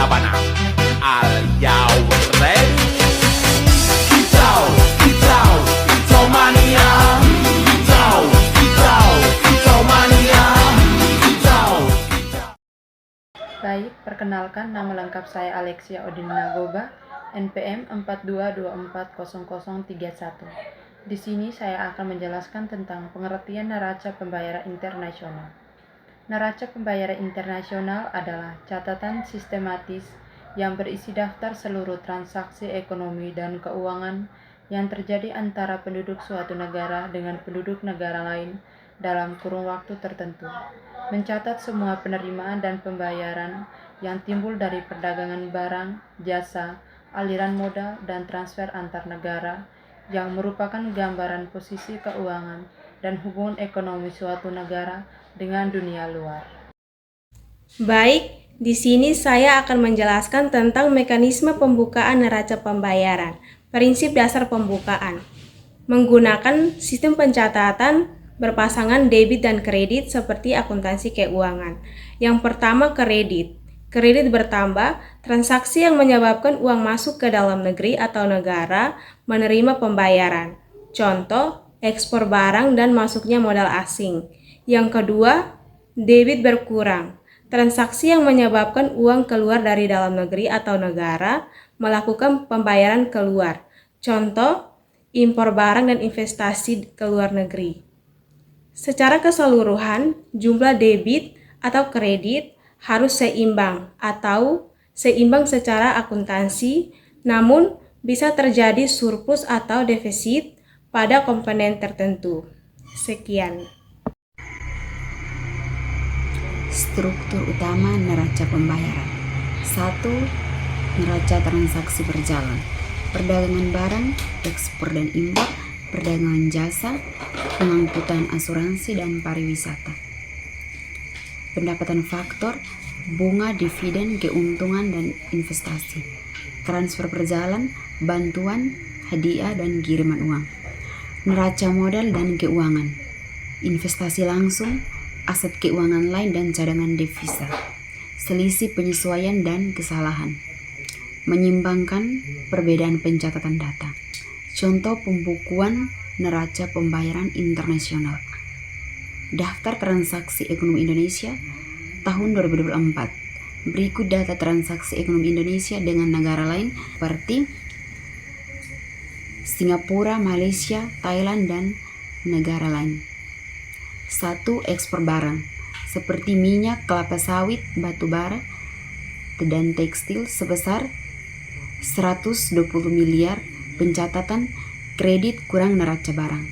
Sabana. Are you ready? Kicau, kicau, kicau mania. Kicau, kicau, kicau mania. Kicau, kicau. Baik, perkenalkan nama lengkap saya Alexia Odina Goba, NPM 42240031. Di sini saya akan menjelaskan tentang pengertian neraca pembayaran internasional. Neraca pembayaran internasional adalah catatan sistematis yang berisi daftar seluruh transaksi ekonomi dan keuangan yang terjadi antara penduduk suatu negara dengan penduduk negara lain dalam kurun waktu tertentu. Mencatat semua penerimaan dan pembayaran yang timbul dari perdagangan barang, jasa, aliran modal, dan transfer antar negara yang merupakan gambaran posisi keuangan dan hubungan ekonomi suatu negara dengan dunia luar. Baik, di sini saya akan menjelaskan tentang mekanisme pembukaan neraca pembayaran. Prinsip dasar pembukaan menggunakan sistem pencatatan berpasangan debit dan kredit seperti akuntansi keuangan. Yang pertama, kredit. Kredit bertambah, transaksi yang menyebabkan uang masuk ke dalam negeri atau negara menerima pembayaran. Contoh, ekspor barang dan masuknya modal asing. Yang kedua, debit berkurang. Transaksi yang menyebabkan uang keluar dari dalam negeri atau negara melakukan pembayaran keluar. Contoh, impor barang dan investasi ke luar negeri. Secara keseluruhan, jumlah debit atau kredit harus seimbang atau seimbang secara akuntansi, namun bisa terjadi surplus atau defisit pada komponen tertentu. Sekian. Struktur utama neraca pembayaran. 1. Neraca transaksi berjalan. Perdagangan barang, ekspor dan impor, perdagangan jasa, pengangkutan asuransi dan pariwisata. Pendapatan faktor, bunga, dividen, keuntungan dan investasi. Transfer berjalan, bantuan, hadiah dan kiriman uang. Neraca modal dan keuangan. Investasi langsung, aset keuangan lain dan cadangan devisa. Selisih penyesuaian dan kesalahan. Menyimbangkan perbedaan pencatatan data. Contoh pembukuan neraca pembayaran internasional. Daftar transaksi ekonomi Indonesia tahun 2024. Berikut data transaksi ekonomi Indonesia dengan negara lain seperti Singapura, Malaysia, Thailand, dan negara lain. 1. Ekspor barang seperti minyak, kelapa sawit, batu bara, dan tekstil sebesar 120 miliar. Pencatatan kredit kurang neraca barang.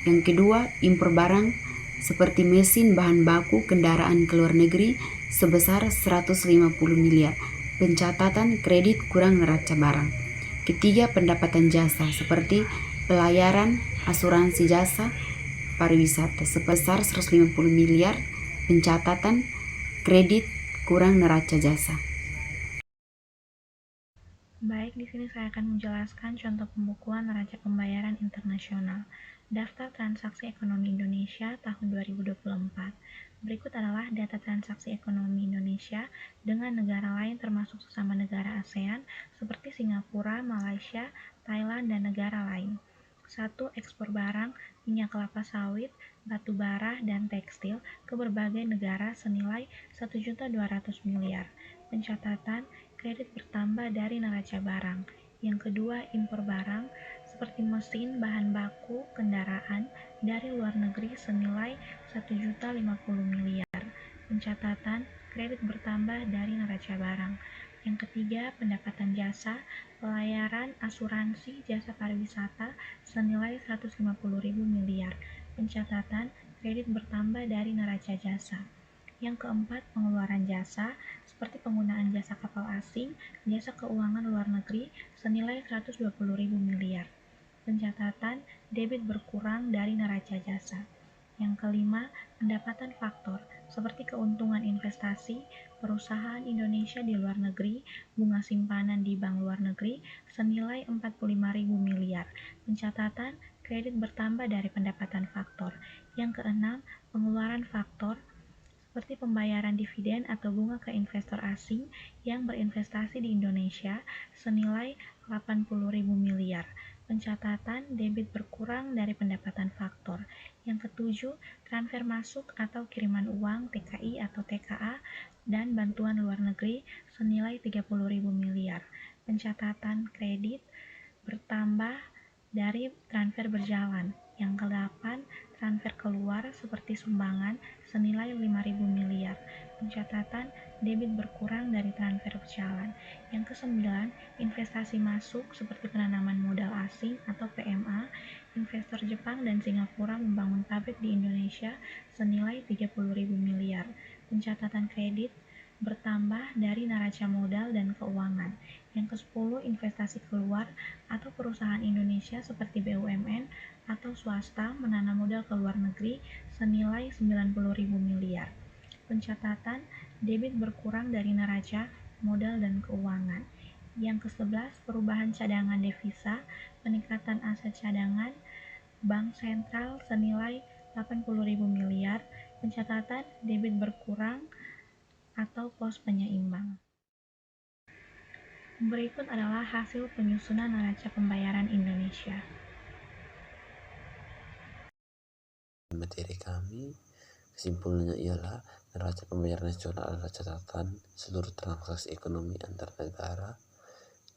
Yang kedua, impor barang seperti mesin, bahan baku, kendaraan ke luar negeri sebesar 150 miliar. Pencatatan kredit kurang neraca barang. Ketiga, pendapatan jasa seperti pelayaran, asuransi jasa, pariwisata sebesar 150 miliar. Pencatatan kredit kurang neraca jasa. Baik, di sini saya akan menjelaskan contoh pembukuan neraca pembayaran internasional. Daftar transaksi ekonomi Indonesia tahun 2024. Berikut adalah data transaksi ekonomi Indonesia dengan negara lain termasuk sesama negara ASEAN seperti Singapura, Malaysia, Thailand, dan negara lain. 1. Ekspor barang, minyak kelapa sawit, batu bara, dan tekstil ke berbagai negara senilai 1.200 miliar. Pencatatan kredit bertambah dari neraca barang. Yang kedua, impor barang seperti mesin, bahan baku, kendaraan dari luar negeri senilai 1.050 miliar. Pencatatan kredit bertambah dari neraca barang. Yang ketiga, pendapatan jasa, pelayaran, asuransi, jasa pariwisata senilai 150.000 miliar. Pencatatan kredit bertambah dari neraca jasa. Yang keempat, pengeluaran jasa, seperti penggunaan jasa kapal asing, jasa keuangan luar negeri, senilai 120.000 miliar. Pencatatan debit berkurang dari neraca jasa. Yang kelima, pendapatan faktor, seperti keuntungan investasi, perusahaan Indonesia di luar negeri, bunga simpanan di bank luar negeri, senilai 45.000 miliar. Pencatatan kredit bertambah dari pendapatan faktor. Yang keenam, pengeluaran faktor, seperti pembayaran dividen atau bunga ke investor asing yang berinvestasi di Indonesia senilai 80.000 miliar. Pencatatan debit berkurang dari pendapatan faktor. Yang ketujuh, transfer masuk atau kiriman uang TKI atau TKA dan bantuan luar negeri senilai 30.000 miliar. Pencatatan kredit bertambah dari transfer berjalan. Yang kedelapan, transfer keluar seperti sumbangan senilai 5.000 miliar. Pencatatan debit berkurang dari transfer berjalan. Yang kesembilan, investasi masuk seperti penanaman modal asing atau PMA. Investor Jepang dan Singapura membangun pabrik di Indonesia senilai 30.000 miliar. Pencatatan kredit bertambah dari neraca modal dan keuangan. Yang ke-10, investasi keluar atau perusahaan Indonesia seperti BUMN atau swasta menanam modal ke luar negeri senilai 90.000 miliar. Pencatatan debit berkurang dari neraca modal dan keuangan. Yang ke-11, perubahan cadangan devisa, peningkatan aset cadangan bank sentral senilai 80.000 miliar. Pencatatan debit berkurang atau pos penyeimbang. Berikut adalah hasil penyusunan neraca pembayaran Indonesia. Materi kami, kesimpulannya ialah neraca pembayaran nasional adalah catatan seluruh transaksi ekonomi antar negara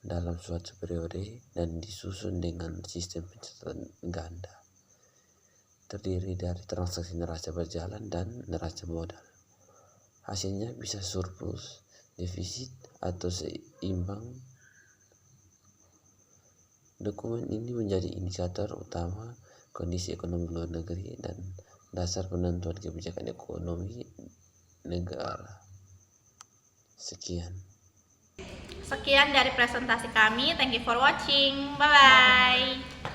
dalam suatu periode dan disusun dengan sistem pencatatan ganda. Terdiri dari transaksi neraca berjalan dan neraca modal. Hasilnya bisa surplus, defisit, atau seimbang. Dokumen ini menjadi indikator utama kondisi ekonomi luar negeri dan dasar penentuan kebijakan ekonomi negara. Sekian dari presentasi kami. Thank you for watching. Bye-bye.